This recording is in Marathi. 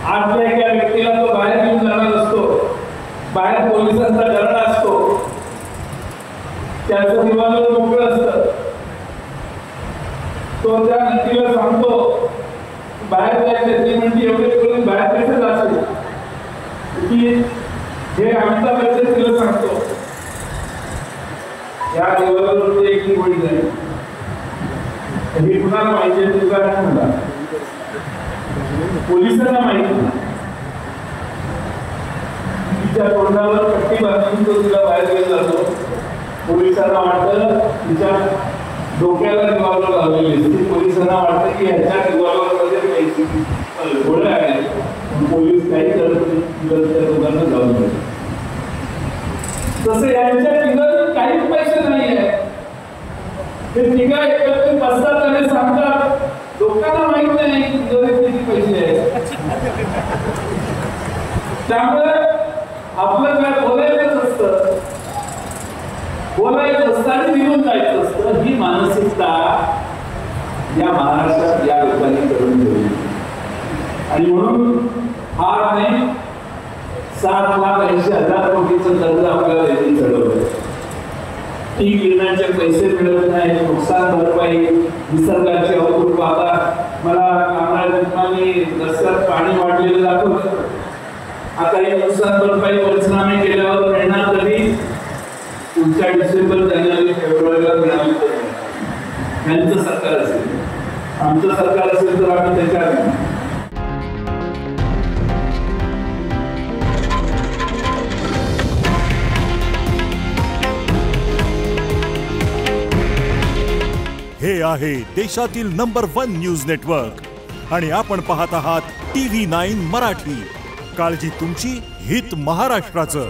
आतल्या एका व्यक्तीला तो बाहेर घेऊन जाणार असतो, बाहेर पोलिसांचा दरड असतो, त्याचं दिवाला मोकळं असतं, तो त्या नदीला सांगतो बाहेर जायचं, ती म्हणजे एवढे करून बाहेर कशात असेल की हे आमचा पैसे तिला सांगतो, या दिवाला एक गोळी जाईल. हे कुणाला माहिती आहे तुला नाही म्हणा, पोलिसांना माहिती. तिच्या तोंडावर पट्टी बांधून तो तिला बाहेर घेऊन जातो. पोलिसांना वाटतं तिच्या डोक्याला रिव्हॉल्वर लावलेली असते. पोलिसांना वाटतं की ह्याच्या रिव्हॉल्वरमध्ये पैसे गोळ्या आहेत. पोलीस काही करत नाही, त्या दोघांना जाऊन देतात. तसं यांच्या तिघांना काहीच पैसे नाही आहे. ते तिघा एकत्र बसतात आणि सांगतात, लोकांना माहित नाही किती पैसे आहेत. त्यामुळे आपलं काय बोलायचं असतं, बोलायचं असतं आणि निघून जायचं असतं. ही मानसिकता या महाराष्ट्रात या लोकांनी करून ठेवली. आणि म्हणून हा नाही 7,80,000 कोटीचं कर्ज आपल्याला देतील चढवलं. पीक विम्याचे पैसे मिळत नाही, नुकसान भरपाई, निसर्गाची अवकृप. आता मला रस्त्यात पाणी वाढलेलं दाखवलं. आता ही नुकसान भरपाई पंचनामे केल्यावर मिळणार तरी पुढच्या डिसेंबर, जानेवारी, फेब्रुवारीला मिळाली तर त्यांचं सरकार असेल. आमचं सरकार असेल तर आम्ही त्याच्या हे आहे देशातील नंबर 1 न्यूज नेटवर्क आणि आपण पाहत आहात TV9 मराठी. काळजी तुमची, हित महाराष्ट्राचं.